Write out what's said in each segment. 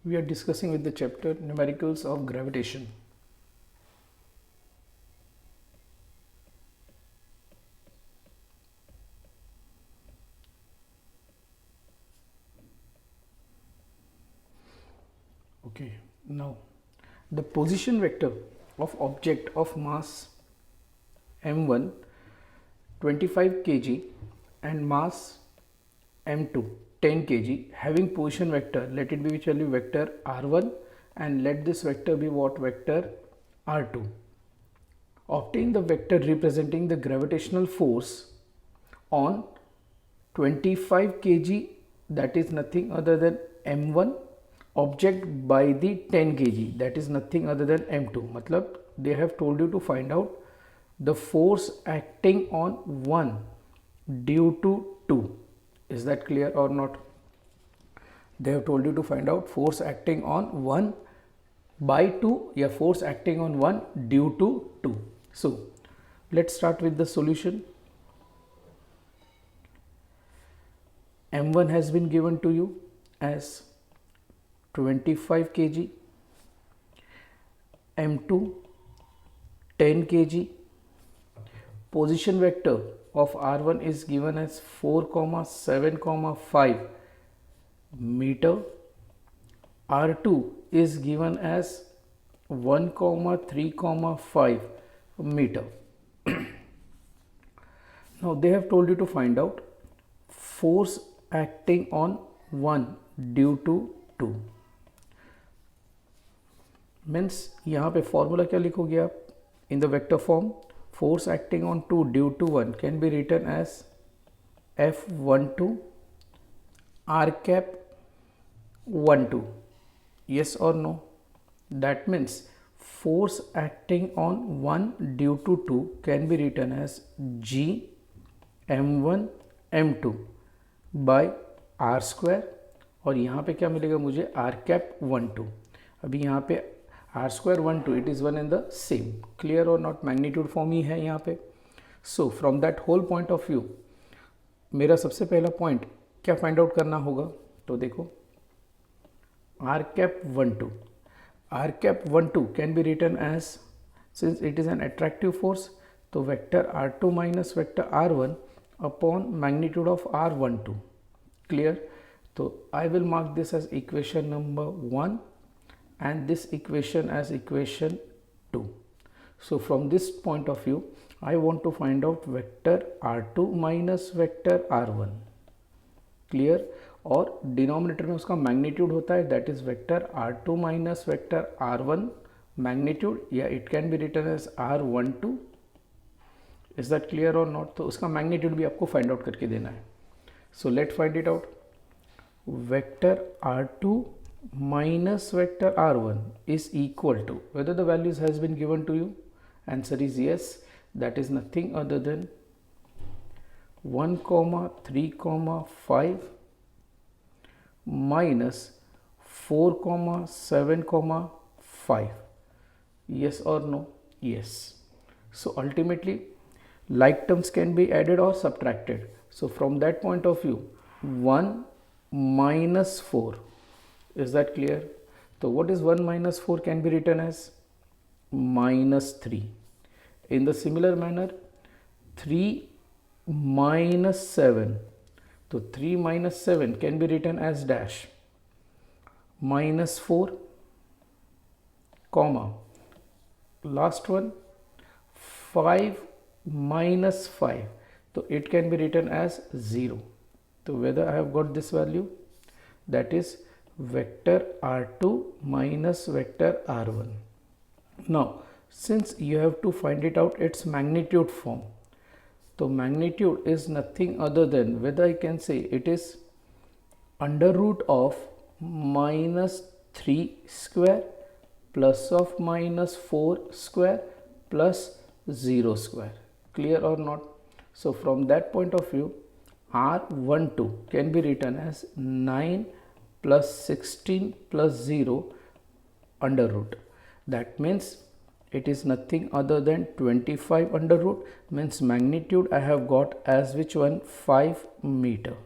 We are discussing with the chapter Numericals of Gravitation. Okay, now the position vector of object of mass m1 25 kg and mass m2 10 kg having position vector, let it be which value, vector r1, and let this vector be what, vector r2. Obtain the vector representing the gravitational force on 25 kg, that is nothing other than m1, object by the 10 kg, that is nothing other than m2. Matlab they have told you to find out the force acting on 1 due to 2. Is that clear or not? They have told you to find out force acting on 1 by 2, yeah, force acting on 1 due to 2. So let's start with the solution. M1 has been given to you as 25 kg, M2 10 kg, position vector of R1 is given as 4,7,5 meter, R2 is given as 1,3,5 meter. Now they have told you to find out force acting on 1 due to 2. Means यहाँ पे formula क्या लिखोगे आप in the vector form? Force acting on 2 due to 1 can be written as F12 R cap 12. Yes or no? That means force acting on 1 due to 2 can be written as G M1 M2 by R square, और यहाँ पे क्या मिलेगा मुझे, R cap 12. अभी यहाँ पे R square 12, it is one and the same. Clear or not? Magnitude form ही है यहाँ पे. So from that whole point of view मेरा सबसे पहला पॉइंट क्या फाइंड आउट करना होगा, तो देखो R cap 12. R cap 12 can be written as, since it is an attractive force, तो vector R2 minus vector R1 upon magnitude of R12. Clear? So I will mark this as equation number 1 and this equation as equation 2. So from this point of view I want to find out vector R2 minus vector R1. Clear? और denominator में उसका magnitude होता है, that is vector R2 minus vector R1 magnitude, या it can be written as R12. Is that clear or not? तो उसका magnitude भी आपको फाइंड आउट करके देना है. So let find it out. Vector R2 minus vector R1 is equal to, whether the values has been given to you, answer is yes, that is nothing other than 1,3,5 minus 4,7,5. Yes or no? Yes. So ultimately like terms can be added or subtracted. So from that point of view 1 minus 4. Is that clear? So what is 1 minus 4 can be written as minus 3. In the similar manner 3 minus 7. So 3 minus 7 can be written as dash minus 4 comma last one 5 minus 5. So it can be written as 0. So whether I have got this value, that is vector R2 minus vector R1. Now since you have to find it out its magnitude form, so magnitude is nothing other than, whether I can say it is under root of minus 3 square plus of minus 4 square plus 0 square. Clear or not? So from that point of view R12 can be written as 9 plus 16 plus 0 under root. That means it is nothing other than 25 under root, means magnitude I have got as which one, 5 meter.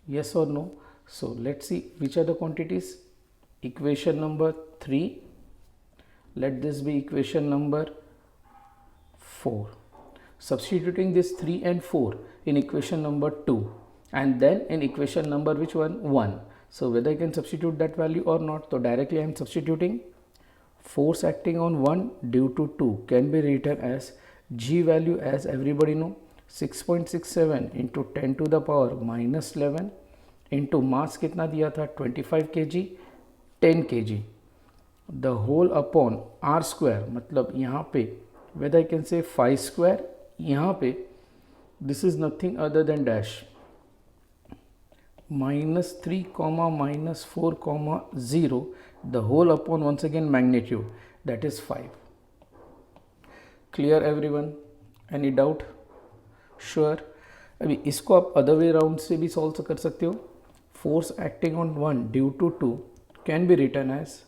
Yes or no? So let's see which are the quantities. Equation number 3, let this be equation number 4. Substituting this 3 and 4 in equation number 2, and then in equation number which one? 1. So whether I can substitute that value or not, so directly I am substituting. Force acting on 1 due to 2 can be written as G value, as everybody know, 6.67 into 10 to the power minus 11 into mass कितना दिया था 25 kg 10 kg the whole upon r square, मतलब यहाँ पे whether I can say 5 square, यहाँ पे this is nothing other than dash minus 3 comma minus 4 comma 0 the whole upon once again magnitude, that is 5. Clear everyone? Any doubt? Sure. अभी इसको आप other way round से भी solve कर सकते हो. Force acting on 1 due to 2 can be written as,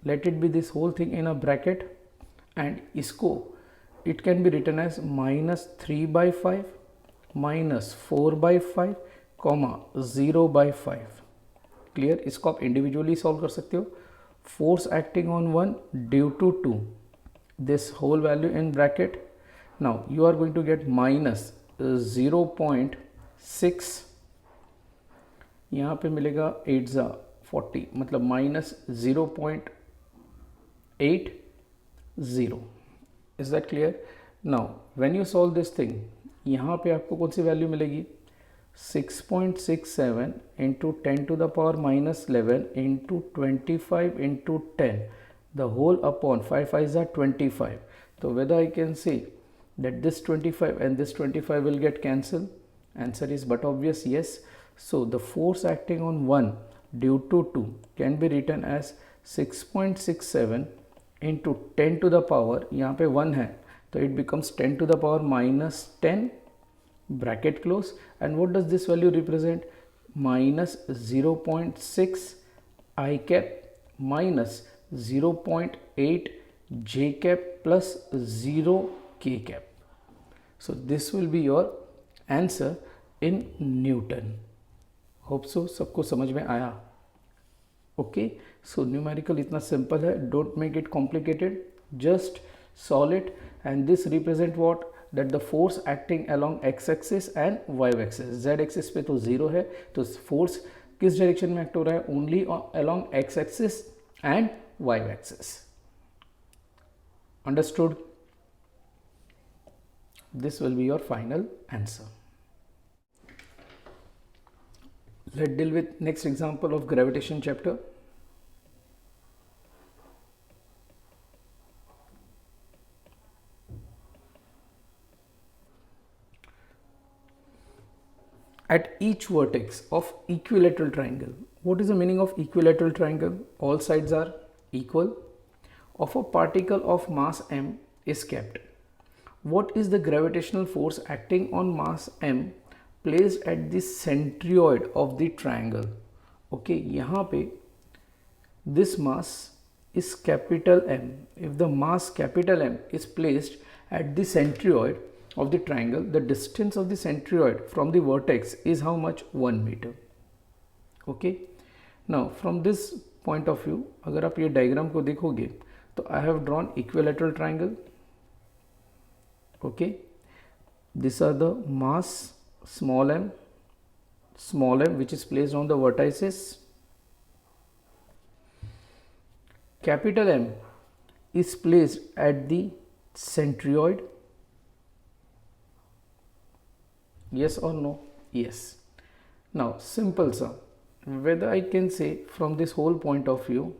let it be this whole thing in a bracket, and इसको it can be written as -3/5 -4/5 comma 0/5. Clear? इसको आप इंडिविजुअली सॉल्व कर सकते हो. Force acting on 1 due to 2, this whole value in bracket. Now you are going to get minus 0.6, यहाँ पे मिलेगा 8 ज़ा 40, मतलब minus 0.80. Is that clear? Now when you solve this thing, यहाँ पे आपको कौन सी वैल्यू मिलेगी? 6.67 into 10 to the power minus 11 into 25 into 10 the whole upon 5 5s are 25. So whether I can say that this 25 and this 25 will get cancelled? Answer is but obvious yes. So the force acting on 1 due to 2 can be written as 6.67 into 10 to the power, यहाँ पे 1 है तो it becomes 10 to the power minus 10 bracket close, and what does this value represent? Minus 0.6 I cap minus 0.8 J cap plus 0 K cap. So this will be your answer in Newton. Hope so सबको समझ में आया. Okay, so numerical इतना simple है, don't make it complicated, just solve it, and this represent what? That the force acting along x-axis and y-axis. z-axis पे तो 0 है, तो force किस डायरेक्शन में एक्ट हो रहा है? Only along x-axis and y-axis. Understood? This will be your final answer. Let's deal with next example of gravitation chapter. At each vertex of equilateral triangle, what is the meaning of equilateral triangle? All sides are equal. Of a particle of mass m is kept. What is the gravitational force acting on mass m placed at the centroid of the triangle? Okay, यहाँ पे this mass is capital M. If the mass capital M is placed at the centroid of the triangle, the distance of the centroid from the vertex is how much? 1 meter. Okay, now from this point of view, अगर आप ये diagram को देखोगे तो I have drawn equilateral triangle. Okay, these are the mass small m which is placed on the vertices. Capital M is placed at the centroid. Yes or no? Yes. Now simple sir, whether I can say from this whole point of view,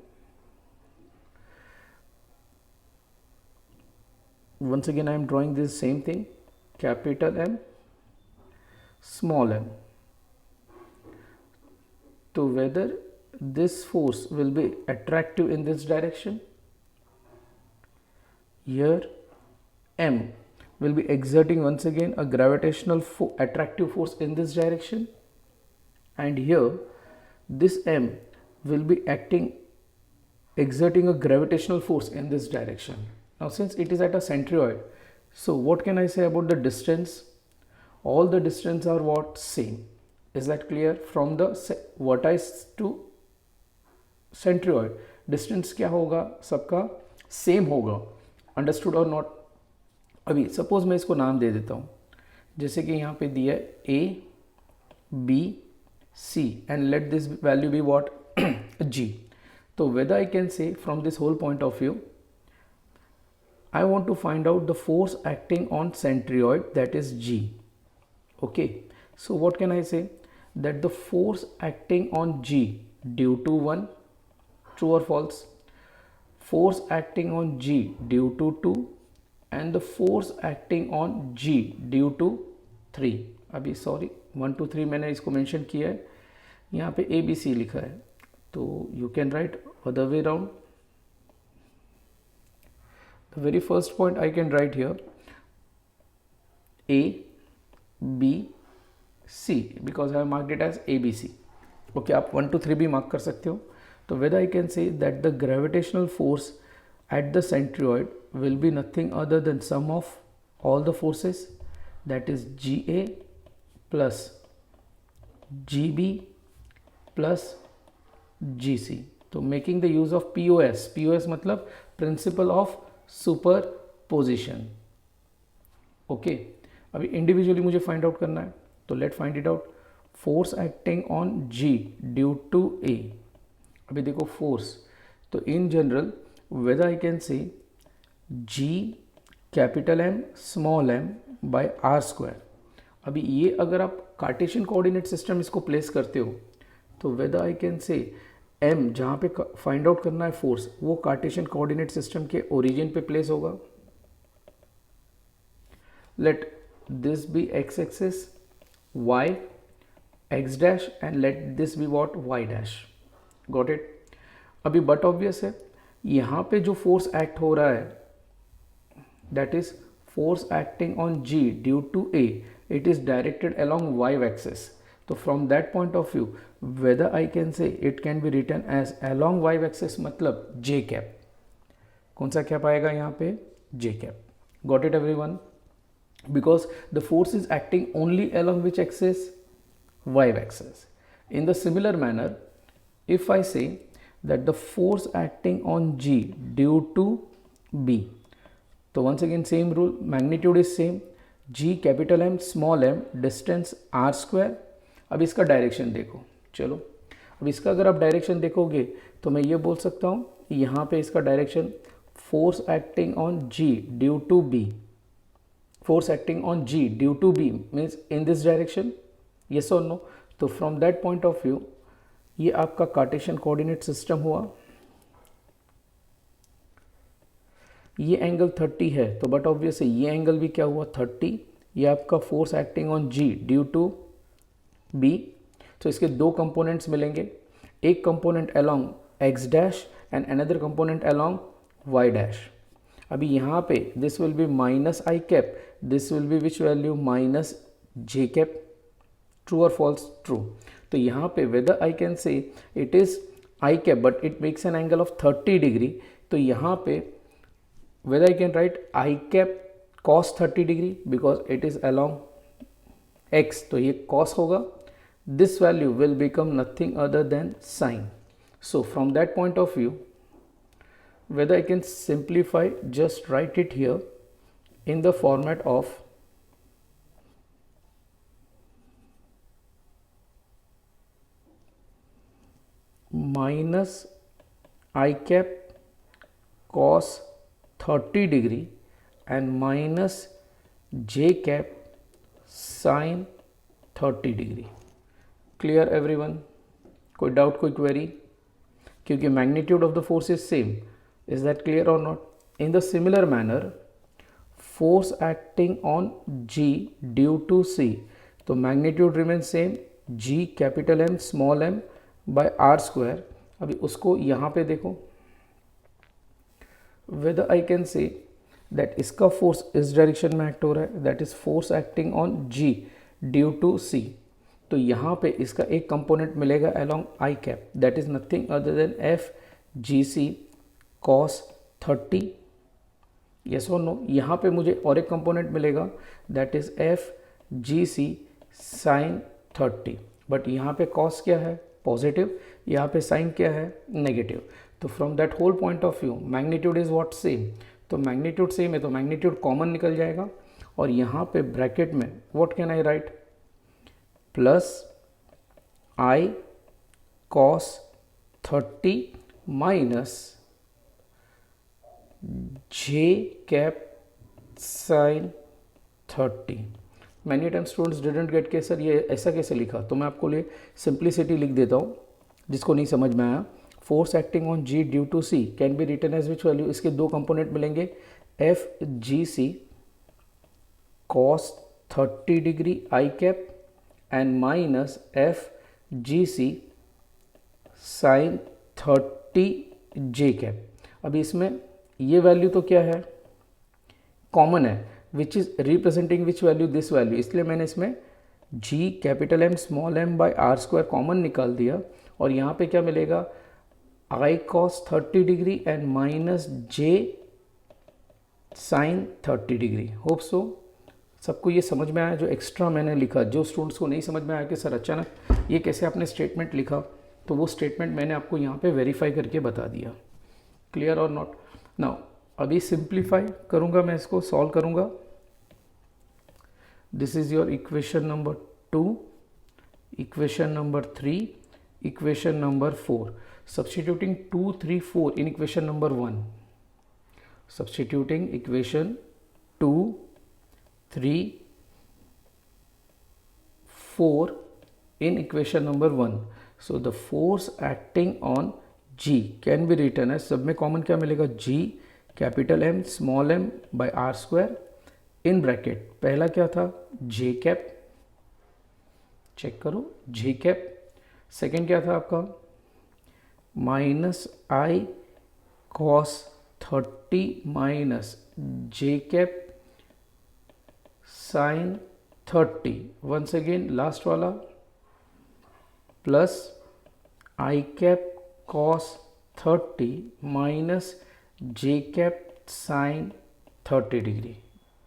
once again I am drawing this same thing, capital M small m, so whether this force will be attractive in this direction, here M will be exerting once again a gravitational attractive force in this direction, and here this M will be exerting a gravitational force in this direction. Now since it is at a centroid, so what can I say about the distance? All the distance are what? Same. Is that clear? From the vertex to centroid distance क्या होगा, सबका same होगा. Understood और not? अभी suppose मैं इसको नाम दे देता हूँ, जैसे कि यहाँ पे दिया है A B C and let this value be what, G. तो whether I can say from this whole point of view, I want to find out the force acting on centroid, that is G. Okay, so what can I say? That the force acting on G due to 1, true or false? Force acting on G due to 2 and the force acting on G due to 3. अभी sorry 1 2 3 मैंने इसको mention किया है, यहाँ पे ए B सी लिखा है, तो you can write other way around. The very first point I can write here A B C because I have marked it as A B C. Okay, आप 1 2 3 भी मार्क कर सकते हो. तो whether I can say that the gravitational force at the centroid will be nothing other than sum of all the forces, that is GA plus GB plus GC. तो making the use of POS. POS मतलब principle of superposition. Okay, अभी individually मुझे find out करना है, तो let find it out. Force acting on G due to A. अभी देखो force, तो in general whether I can say G capital M small m by are square. अभी ये अगर आप कार्टेशियन कोऑर्डिनेट सिस्टम इसको प्लेस करते हो, तो whether I can say m जहाँ पे फाइंड आउट करना है फोर्स, वो कार्टेशियन कोऑर्डिनेट सिस्टम के ओरिजिन पे प्लेस होगा. Let this be x axis, y x dash and let this be what y dash. Got it? अभी बट ऑब्वियस है, यहाँ पे जो फोर्स एक्ट हो रहा है that is force acting on G due to A, it is directed along y axis. तो from that point of view whether I can say it can be written as along y axis मतलब j cap. कौन सा cap आएगा यहाँ पे? j cap. Got it everyone? Because the force is acting only along which axis? Y axis. In the similar manner, if I say that the force acting on G due to B, तो once again same rule, magnitude is same, G capital M small m, distance r square. अब इसका direction देखो. चलो, अब इसका अगर आप direction देखोगे तो मैं ये बोल सकता हूँ, यहाँ पे इसका direction force acting on G due to B, force acting on G due to B means in this direction. Yes और नो? तो from that point of view ये आपका कार्टेशियन कोऑर्डिनेट सिस्टम हुआ. ये एंगल 30 है, तो बट ऑब्वियस है ये एंगल भी क्या हुआ? 30. ये आपका force acting on G due to B. तो इसके दो कंपोनेंट्स मिलेंगे, एक component along x dash and another component along y dash. अभी यहाँ पे this will be minus i cap, this will be which value? Minus J cap. True और false? True. तो यहाँ पे whether I can say it is i cap but it makes an angle of 30 degree. तो यहाँ पे whether I can right I cap cos 30 degree because it is along x, तो ये cos होगा. This value will become nothing other than sine. So from that point of view, whether I can simplify, just write it here in the format of minus I cap cos 30 degree and minus j cap sin 30 degree. Clear everyone? कोई doubt, कोई query? क्योंकि magnitude of the force is same. Is that clear or not? In the similar manner force acting on G due to C, तो magnitude remain same, G capital M small m by are square. अभी उसको यहाँ पे देखो, whether I can say that इसका force इस direction में act हो रहा है, that is force acting on G due to C. तो यहाँ पे इसका एक कंपोनेंट मिलेगा along i cap, that is nothing other than F G C cos 30. Yes और नो? यहाँ पे मुझे और एक कंपोनेंट मिलेगा that is F G C sine 30. But यहाँ पे कॉस क्या है, पॉजिटिव, यहाँ पे साइन क्या है, नेगेटिव। तो from that whole point of view magnitude is what, same. तो मैग्नीट्यूड सेम है तो मैग्नीट्यूड कॉमन निकल जाएगा, और यहाँ पे ब्रैकेट में what can I right, plus I cos 30 minus J cap sine 30। Many time students didn't get के सर ये ऐसा कैसे लिखा, तो मैं आपको लिए सिंप्लिसिटी लिख देता हूँ जिसको नहीं समझ में आया। Force acting on G due to C can be written as which value, इसके दो कंपोनेंट मिलेंगे, F G C cos 30 degree I cap and minus F G C sine 30 J cap. अभी इसमें ये वैल्यू तो क्या है, कॉमन है, which is representing which value, this value, इसलिए मैंने इसमें G capital M small m by are square common निकाल दिया, और यहाँ पे क्या मिलेगा, I cos 30 degree and minus J sine 30 degree. Hope so सबको ये समझ में आया जो एक्स्ट्रा मैंने लिखा। जो स्टूडेंट्स को नहीं समझ में आया कि सर अचानक ये कैसे आपने स्टेटमेंट लिखा, तो वो स्टेटमेंट मैंने आपको यहाँ पे वेरीफाई करके बता दिया। Clear or not. नाउ अभी सिंप्लीफाई करूँगा, मैं इसको सॉल्व करूँगा। This is your equation number 2, equation number 3, equation number 4। Substituting 2, 3, 4 in equation number 1. Substituting equation 2, 3, 4 in equation number 1. So the force acting on G can be written as, सब में common क्या मिलेगा, G capital M small m by R square in bracket, पहला क्या था J cap, check करो J cap, second क्या था आपका minus I cos 30 minus J cap sine 30, once again last वाला plus I cap cos 30 minus J cap sine 30 degree.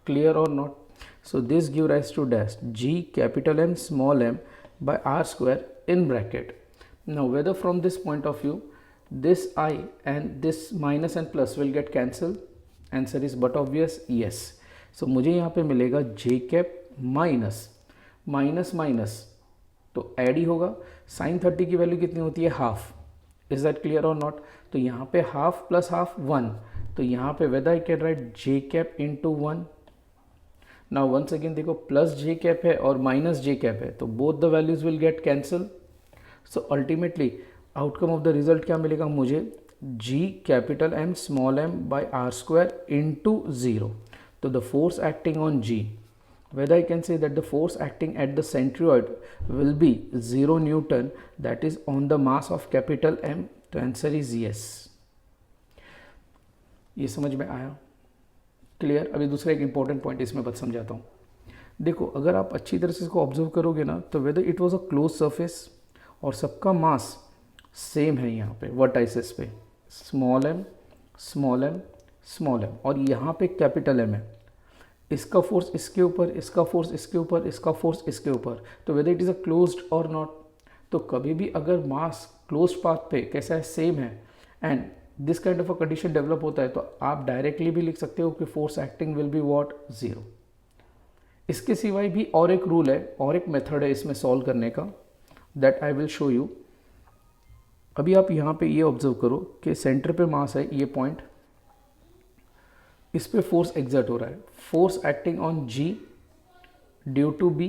Clear or not. So this give rise to dash G capital M small m by R square in bracket. Now whether from this point of view this I and this minus and plus will get cancelled, answer is but obvious yes. So मुझे यहाँ पे मिलेगा j cap minus minus minus तो add ही होगा, sign 30 की value कितनी होती है, half. Is that clear or not. तो यहाँ पे हाफ प्लस हाफ 1, तो यहाँ पे whether I can write j cap into 1। Now once again देखो प्लस j cap है और माइनस j cap है, तो both the values will get cancel. So ultimately outcome of the result क्या मिलेगा मुझे, G capital M small m by are square into 0। तो the force acting on G, whether I can say that the force acting at the centroid will be 0 Newton, that is on the mass of capital M, तो answer is yes। ये समझ में आया, clear. अभी दूसरा एक important point इसमें बस समझाता हूँ। देखो अगर आप अच्छी तरह से इसको ऑब्जर्व करोगे ना, तो whether it was a close surface और सबका मास सेम है यहाँ पे वर्टाइसेस पे, small m small m small m, और यहाँ पे कैपिटल M है, इसका फोर्स इसके ऊपर, इसका फोर्स इसके ऊपर, इसका फोर्स इसके ऊपर, तो whether it is a closed और नॉट। तो कभी भी अगर मास क्लोज्ड पाथ पे कैसा है, सेम है, and this kind of a condition develop होता है, तो आप डायरेक्टली भी लिख सकते हो कि force acting will be what, 0। इसके सिवाय भी और एक रूल है और एक मेथड है इसमें सॉल्व करने का, that I will show you. अभी आप यहाँ पे ये ऑब्जर्व करो कि सेंटर पे मास है ये पॉइंट, इस पे फोर्स एग्जर्ट हो रहा है, force acting on G due to B,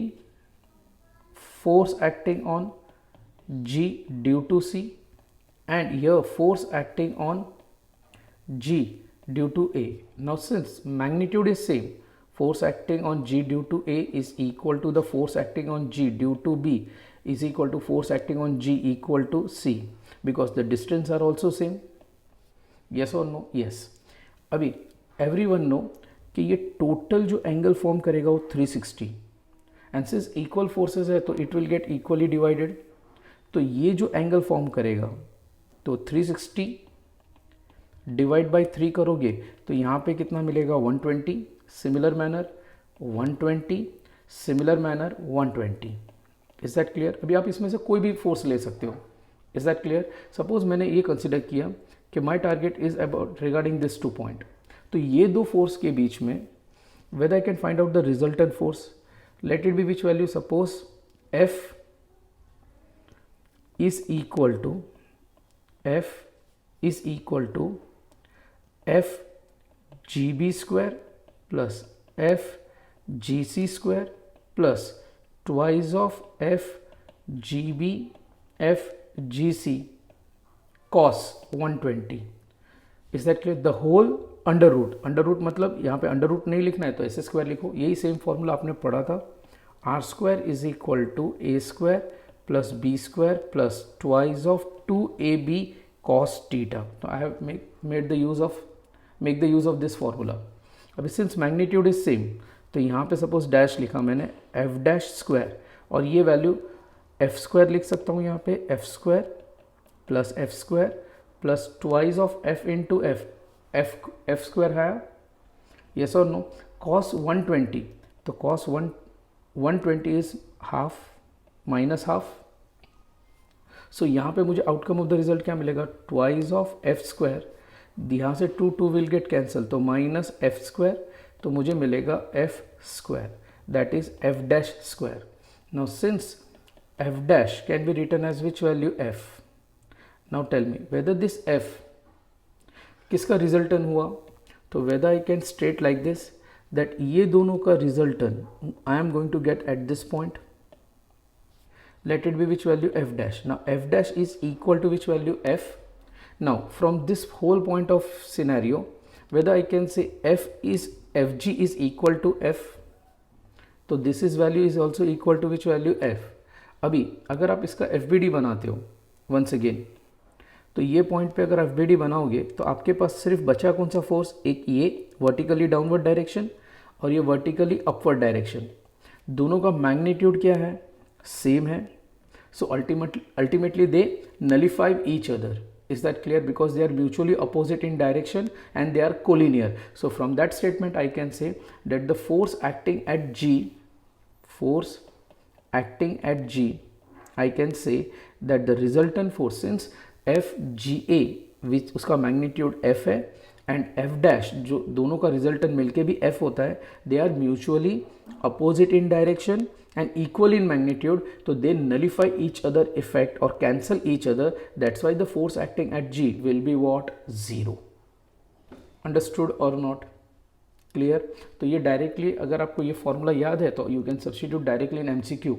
force acting on G due to C, and here force acting on G due to A. Now since magnitude is same, force acting on G due to A is equal to the force acting on G due to B is equal to force acting on G equal to C, because the distance are also same. Yes or no? Yes. अभी everyone know कि ये total जो angle form करेगा वो 360, and since equal forces है तो it will get equally divided, तो ये जो angle form करेगा तो 360 डिवाइड बाई 3 करोगे तो यहाँ पे कितना मिलेगा, 120, similar manner 120, similar manner 120। Is that clear? अभी आप इसमें से कोई भी फोर्स ले सकते हो. Is that clear? सपोज मैंने ये कंसिडर किया कि my target is about regarding this 2 point. तो ये दो फोर्स के बीच में whether I can find out the resultant force, let it be which value, suppose F is equal to F GB square plus F GC square plus twice of F GB F GC cos 120. Is that clear? The whole under root मतलब यहाँ पे under root नहीं लिखना है तो ऐसे square लिखो. यही सेम फॉर्मूला आपने पढ़ा था. R square is equal to A square plus B square plus twice of 2ab cos theta. तो I have make the use of this formula. अभी सिंस मैग्नीट्यूड इज सेम तो यहाँ पे सपोज डैश लिखा मैंने एफ डैश स्क्वायर और ये value F square लिख सकता हूँ यहाँ पे F square plus twice of F into F square है. यस और नो? कॉस 120 तो cos 120 is half minus half. So यहाँ पे मुझे आउटकम ऑफ द रिजल्ट क्या मिलेगा? Twice of F square. यहाँ से 2 विल गेट कैंसल तो माइनस एफ स्क्वायर तो मुझे मिलेगा F square that is F dash square. Now since F dash can be written as which value F. Now tell me whether this F किसका resultant हुआ? तो whether I can state like this that ये दोनों का resultant I am going to get at this point. Let it be which value F dash. Now F dash is equal to which value F. Now from this whole point of scenario whether I can say F G is equal to F. तो this is value is also equal to which value F. अभी अगर आप इसका F B D बनाते हो once again तो ये point पे अगर एफ बी डी बनाओगे तो आपके पास सिर्फ बचा कौन सा फोर्स? एक ये वर्टिकली डाउनवर्ड डायरेक्शन और ये वर्टिकली अपवर्ड डायरेक्शन. दोनों का मैग्नीट्यूड क्या है? सेम है. So ultimately they nullify each other. Is that clear? Because they are mutually opposite in direction and they are collinear. So from that statement I can say that the force acting at G I can say that the resultant force since F G A which उसका magnitude F है and F dash जो दोनों का resultant मिलके भी F होता है, they are mutually opposite in direction and equal in magnitude. तो they nullify each other effect और cancel each other. That's why the force acting at G will be what? Zero. Understood और not? Clear? तो ये directly अगर आपको ये formula याद है तो you can substitute directly in MCQ.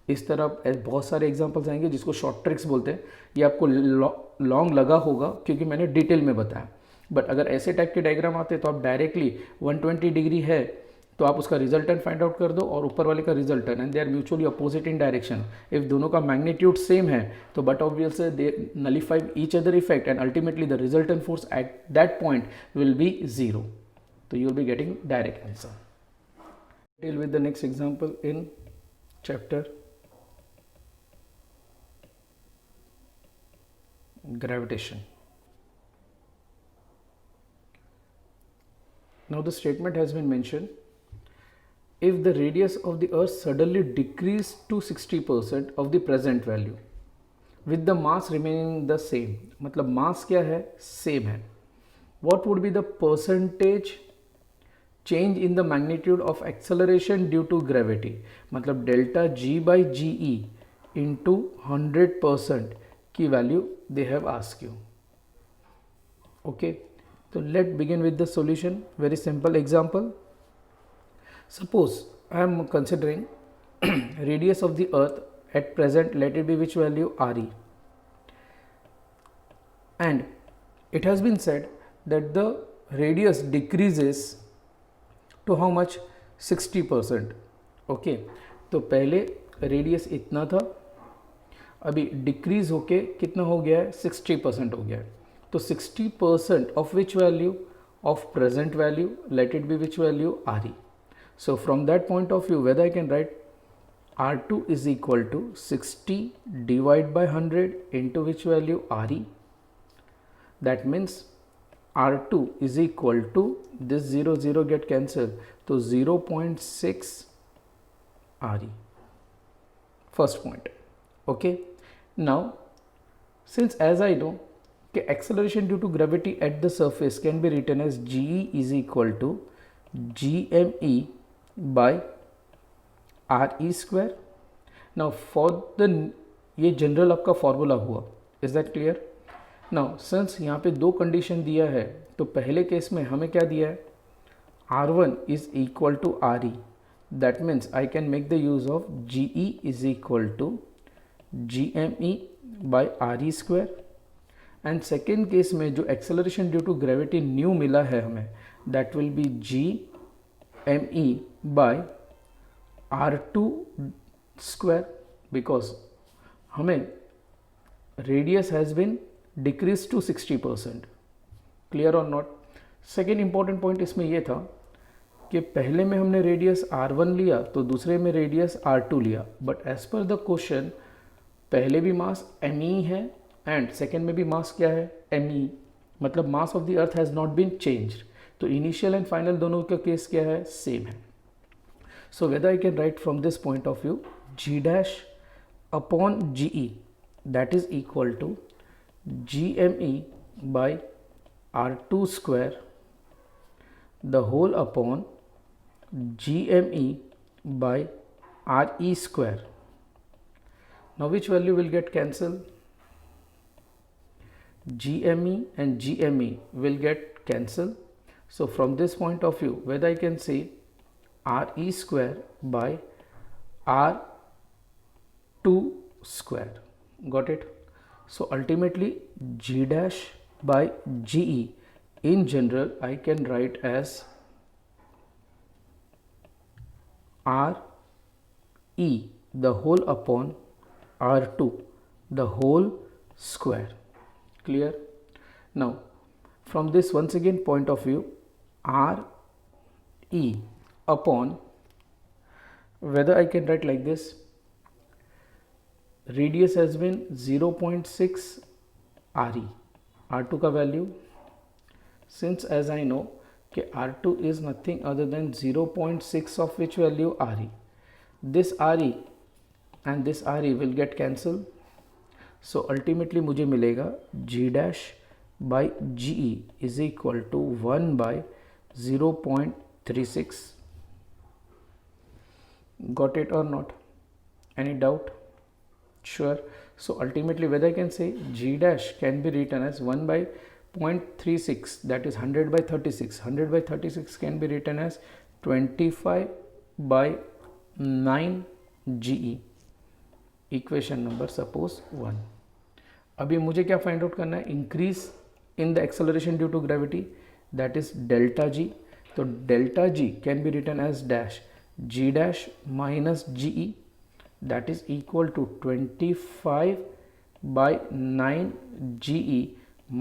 इस तरह बहुत सारे एग्जांपल्स आएंगे जिसको शॉर्ट ट्रिक्स बोलते हैं. ये आपको लॉन्ग लगा होगा क्योंकि मैंने डिटेल में बताया. बट अगर ऐसे टाइप के डायग्राम आते हैं तो आप डायरेक्टली 120 डिग्री है तो आप उसका रिजल्टेंट फाइंड आउट कर दो और ऊपर वाले का resultant and they are mutually opposite in direction. If दोनों का मैग्नीट्यूड सेम है तो but obviously they nullify each other effect and ultimately the resultant force at that point will be zero. तो you will be getting direct answer. Deal with the next example in chapter gravitation. Now the statement has been mentioned, if the radius of the earth suddenly decreased to 60% of the present value with the mass remaining the same, मतलब mass क्या है? same है. What would be the percentage change in the magnitude of acceleration due to gravity? मतलब delta G by GE into 100% की value they have asked you. Okay, so let's begin with the solution. Very simple example. Suppose I am considering radius of the earth at present, let it be which value? RE, and it has been said that the radius decreases to how much? 60%. Okay, तो पहले radius इतना था, अभी decrease होके कितना हो गया है? 60% हो गया है. तो 60% of which value? Of present value. Late it be which value? R E. So from that point of view weather I can right R2 is equal to 60 divided by 100 into which value? RE. That means R2 is equal to this 0 get cancelled, तो 0.6 RE. first point. Okay, now since as I know कि acceleration due to gravity at the surface can be written as Ge is equal to gme by re square. Now for the ये general आपका formula हुआ, is that clear? Now since यहाँ पे दो condition दिया है, तो पहले केस में हमें क्या दिया है, R1 is equal to R E, that means I can make the use of G E is equal to G M E by R E square. And second case में जो acceleration due to gravity new मिला है हमें, that will be G M E by R two square, because हमें radius has been decrease to 60%. Clear or not? Second important point इसमें यह था कि पहले में हमने रेडियस R1 लिया तो दूसरे में रेडियस R2 लिया, but as per the question पहले भी मास ME है एंड सेकेंड में भी मास क्या है, ME, मतलब mass of the earth has not been changed. तो इनिशियल एंड फाइनल दोनों का केस क्या है, सेम है. So whether I can write from this point of view G dash upon GE that is equal to GME by R2 square the whole upon GME by RE square. Now which value will get cancelled? GME and GME will get cancelled. So from this point of view, whether I can say RE square by R 2 square. Got it? So ultimately G dash by GE in general I can write as R E the whole upon R2 the whole square. Clear? Now from this once again point of view, R E upon, whether I can write like this, radius has been 0.6 RE, R2 का value, since as I know कि R2 is nothing other than 0.6 of which value RE. This RE and this RE will get cancel. So ultimately मुझे मिलेगा G dash by GE is equal to 1 by 0.36. Got it or not? Any doubt? Sure. So ultimately whether I can say G dash can be written as 1 by 0.36, that is 100 by 36. 100 by 36 can be written as 25 by 9 GE. Equation number suppose 1. अभी मुझे क्या find out करना है, increase in the acceleration due to gravity, that is delta G. तो delta G can be written as dash G dash minus GE, that is equal to 25 by 9 GE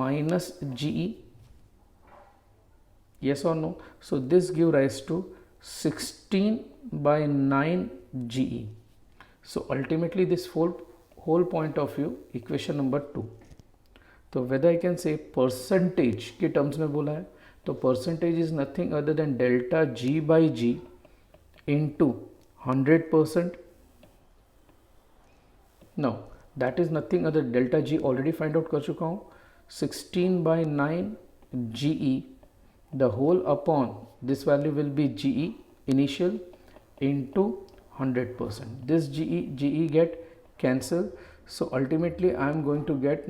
minus GE. Yes or no? So this give rise to 16 by 9 GE. So ultimately this whole point of view equation number 2. तो whether I can say percentage के terms में बोला है, तो percentage is nothing other than delta G by G into 100%. Now that is nothing other delta G already find out कर चुका हूँ, 16 by 9 GE the whole upon this value will be GE initial into 100%. This GE get cancel. So ultimately I am going to get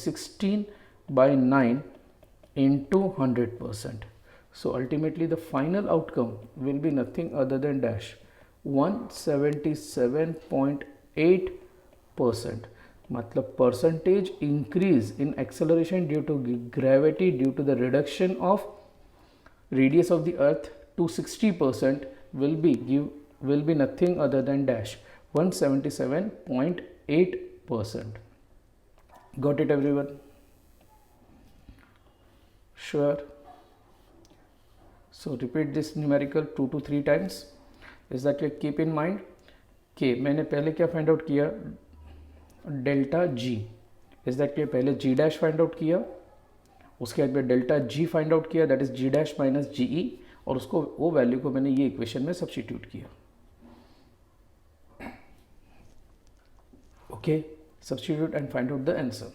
16 by 9 into 100%. So ultimately the final outcome will be nothing other than dash 177.8%. मतलब percentage increase in acceleration due to gravity due to the reduction of radius of the earth to 60% will be nothing other than dash 177.8%. Got it everyone? Sure. So repeat this numerical 2 to 3 times. Is that clear? Keep in mind कि मैंने पहले क्या find out किया, delta G. Is that clear? पहले G dash find out किया, उसके बाद में डेल्टा जी फाइंड आउट किया, that is G dash minus GE, और उसको वो वैल्यू को मैंने ये इक्वेशन में सब्स्टिट्यूट किया. Okay, substitute and find out the answer.